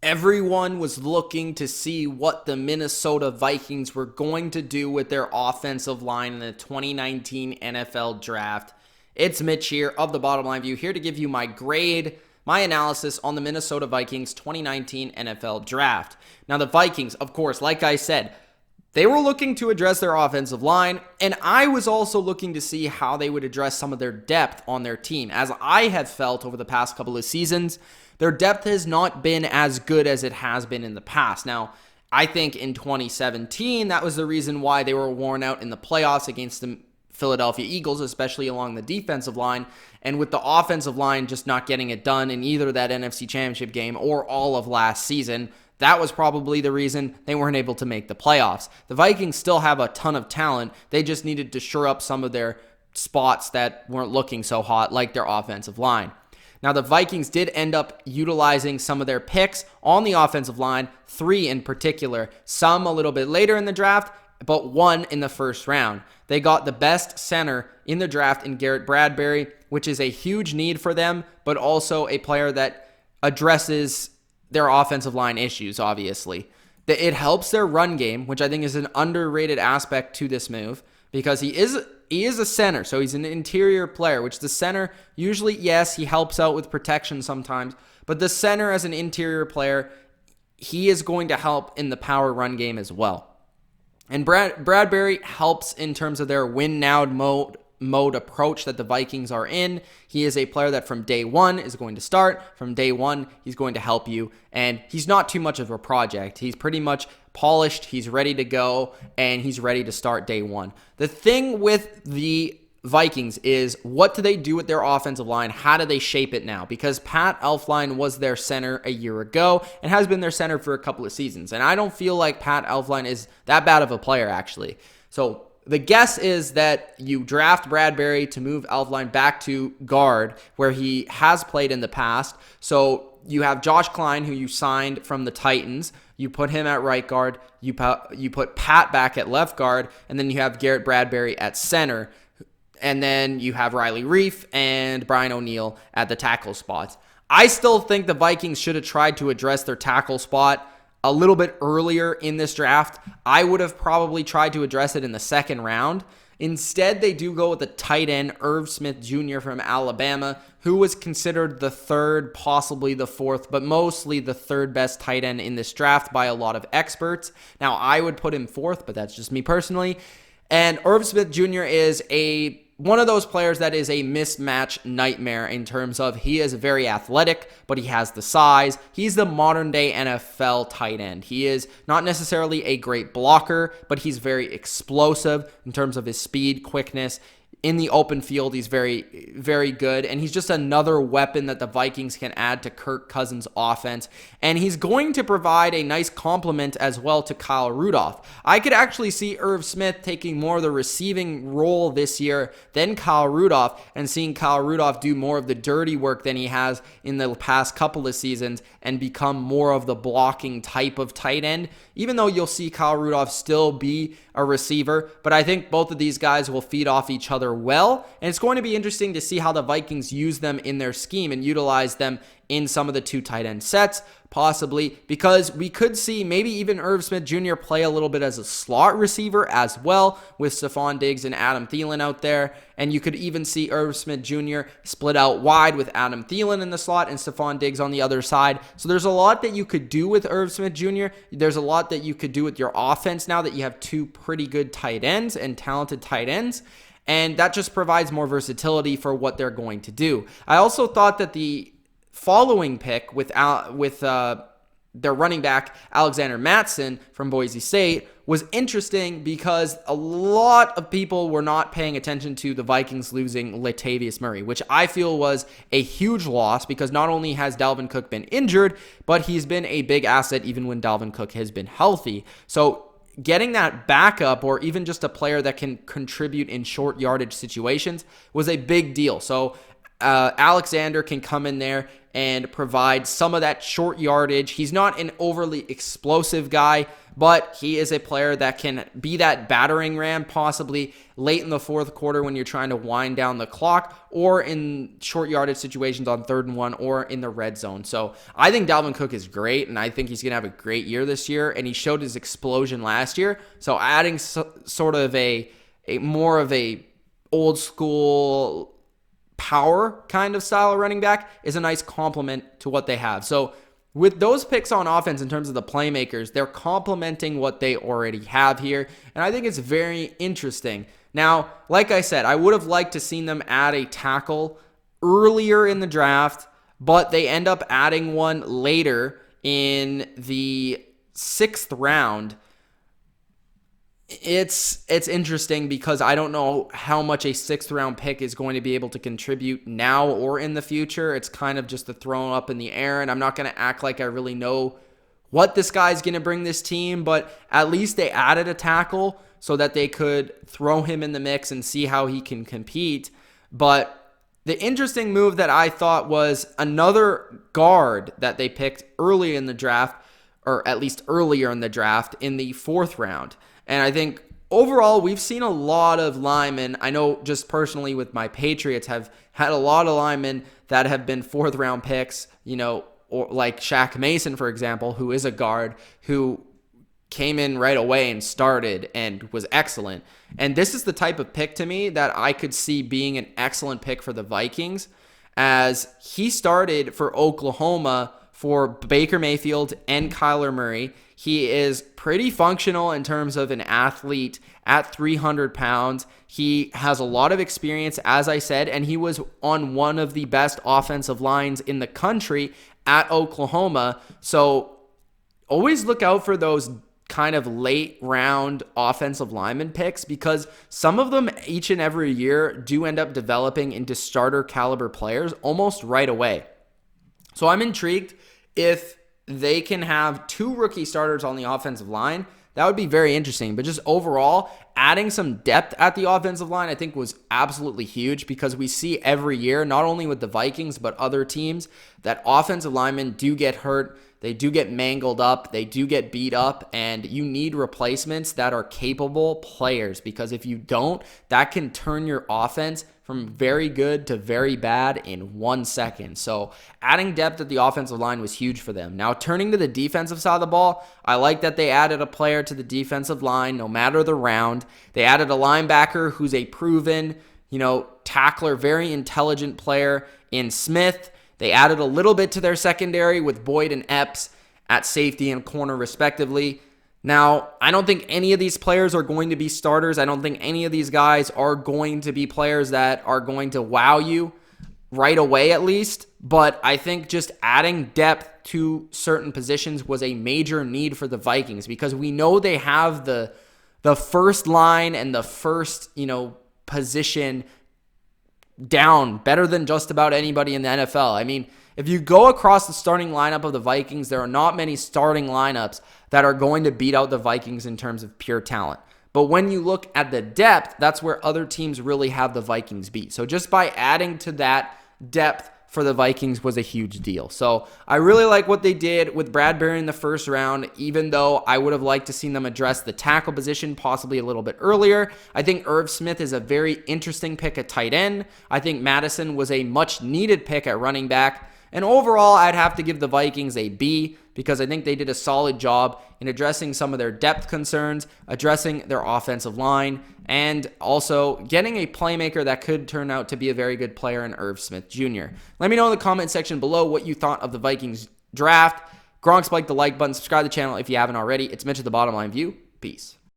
Everyone was looking to see what the Minnesota Vikings were going to do with their offensive line in the 2019 NFL Draft. It's Mitch here of the Bottom Line View, here to give you my grade, my analysis on the Minnesota Vikings 2019 NFL Draft. Now, the Vikings, of course, like I said, they were looking to address their offensive line, and I was also looking to see how they would address some of their depth on their team. As I have felt over the past couple of seasons, their depth has not been as good as it has been in the past. Now, I think in 2017, that was the reason why they were worn out in the playoffs against the Philadelphia Eagles, especially along the defensive line, and with the offensive line just not getting it done in either that NFC Championship game or all of last season. That was probably the reason they weren't able to make the playoffs. The Vikings still have a ton of talent. They just needed to shore up some of their spots that weren't looking so hot, like their offensive line. Now, the Vikings did end up utilizing some of their picks on the offensive line, 3 in particular, some a little bit later in the draft, but 1 in the first round. They got the best center in the draft in Garrett Bradbury, which is a huge need for them, but also a player that addresses their offensive line issues, obviously. It helps their run game, which I think is an underrated aspect to this move, because he is a center, so he's an interior player, which the center usually, yes, he helps out with protection sometimes, but the center as an interior player, he is going to help in the power run game as well. And Bradbury helps in terms of their win now mode approach that the Vikings are in. He is a player that from day one is going to start. From day one, he's going to help you, and he's not too much of a project. He's pretty much polished, he's ready to go, and he's ready to start day one. The thing with the Vikings is, what do they do with their offensive line? How do they shape it now? Because Pat Elflein was their center a year ago and has been their center for a couple of seasons, and I don't feel like Pat Elflein is that bad of a player, actually. So the guess is that you draft Bradbury to move Elflein back to guard, where he has played in the past. So you have Josh Klein, who you signed from the Titans. You put him at right guard. You put Pat back at left guard. And then you have Garrett Bradbury at center. And then you have Riley Reiff and Brian O'Neill at the tackle spots. I still think the Vikings should have tried to address their tackle spot a little bit earlier in this draft. I would have probably tried to address it in the second round. Instead, they do go with the tight end, Irv Smith Jr. from Alabama, who was considered the third, possibly the fourth, but mostly the third best tight end in this draft by a lot of experts. Now, I would put him fourth, but that's just me personally. And Irv Smith Jr. is one of those players that is a mismatch nightmare in terms of he is very athletic, but he has the size. He's the modern day NFL tight end. He is not necessarily a great blocker, but he's very explosive in terms of his speed, quickness. In the open field, he's very, very good, and he's just another weapon that the Vikings can add to Kirk Cousins' offense, and he's going to provide a nice complement as well to Kyle Rudolph. I could actually see Irv Smith taking more of the receiving role this year than Kyle Rudolph, and seeing Kyle Rudolph do more of the dirty work than he has in the past couple of seasons and become more of the blocking type of tight end, even though you'll see Kyle Rudolph still be a receiver. But I think both of these guys will feed off each other well, and it's going to be interesting to see how the Vikings use them in their scheme and utilize them in some of the 2 tight end sets, possibly, because we could see maybe even Irv Smith Jr. play a little bit as a slot receiver as well, with Stephon Diggs and Adam Thielen out there, and you could even see Irv Smith Jr. split out wide with Adam Thielen in the slot and Stephon Diggs on the other side. So there's a lot that you could do with Irv Smith Jr. There's a lot that you could do with your offense now that you have 2 pretty good tight ends and talented tight ends. And that just provides more versatility for what they're going to do. I also thought that the following pick with their running back, Alexander Mattison from Boise State, was interesting because a lot of people were not paying attention to the Vikings losing Latavius Murray, which I feel was a huge loss, because not only has Dalvin Cook been injured, but he's been a big asset even when Dalvin Cook has been healthy. So getting that backup, or even just a player that can contribute in short yardage situations, was a big deal. So Alexander can come in there and provide some of that short yardage. He's not an overly explosive guy, but he is a player that can be that battering ram possibly late in the fourth quarter when you're trying to wind down the clock, or in short yardage situations on 3rd and 1, or in the red zone. So I think Dalvin Cook is great, and I think he's going to have a great year this year, and he showed his explosion last year. So adding sort of a more of a old school power kind of style of running back is a nice complement to what they have. So with those picks on offense in terms of the playmakers, they're complementing what they already have here, and I think it's very interesting. Now, like I said, I would have liked to seen them add a tackle earlier in the draft, but they end up adding one later in the 6th round. It's interesting because I don't know how much a 6th round pick is going to be able to contribute now or in the future. It's kind of just a throw up in the air, and I'm not going to act like I really know what this guy's going to bring this team, but at least they added a tackle so that they could throw him in the mix and see how he can compete. But the interesting move that I thought was another guard that they picked early in the draft, or at least earlier in the draft, in the 4th round. And I think overall, we've seen a lot of linemen. I know just personally with my Patriots have had a lot of linemen that have been 4th round picks, or like Shaq Mason, for example, who is a guard who came in right away and started and was excellent. And this is the type of pick to me that I could see being an excellent pick for the Vikings, as he started for Oklahoma for Baker Mayfield and Kyler Murray. He is pretty functional in terms of an athlete at 300 pounds. He has a lot of experience, as I said, and he was on one of the best offensive lines in the country at Oklahoma. So always look out for those kind of late round offensive lineman picks, because some of them each and every year do end up developing into starter caliber players almost right away. So I'm intrigued if they can have 2 rookie starters on the offensive line. That would be very interesting. But just overall, adding some depth at the offensive line, I think, was absolutely huge, because we see every year, not only with the Vikings, but other teams, that offensive linemen do get hurt. They do get mangled up. They do get beat up. And you need replacements that are capable players, because if you don't, that can turn your offense from very good to very bad in 1 second. So adding depth at the offensive line was huge for them. Now, turning to the defensive side of the ball, I like that they added a player to the defensive line no matter the round. They added a linebacker who's a proven, tackler, very intelligent player in Smith. They added a little bit to their secondary with Boyd and Epps at safety and corner respectively. Now, I don't think any of these players are going to be starters. I don't think any of these guys are going to be players that are going to wow you right away, at least. But I think just adding depth to certain positions was a major need for the Vikings, because we know they have the first line and the first, position down better than just about anybody in the NFL. I mean, if you go across the starting lineup of the Vikings, there are not many starting lineups that are going to beat out the Vikings in terms of pure talent. But when you look at the depth, that's where other teams really have the Vikings beat. So just by adding to that depth for the Vikings was a huge deal. So I really like what they did with Bradbury in the 1st round, even though I would have liked to seen them address the tackle position possibly a little bit earlier. I think Irv Smith is a very interesting pick at tight end. I think Madison was a much needed pick at running back. And overall, I'd have to give the Vikings a B, because I think they did a solid job in addressing some of their depth concerns, addressing their offensive line, and also getting a playmaker that could turn out to be a very good player in Irv Smith Jr. Let me know in the comment section below what you thought of the Vikings draft. Gronk, spike the like button, subscribe to the channel if you haven't already. It's Mitch of the Bottom Line View. Peace.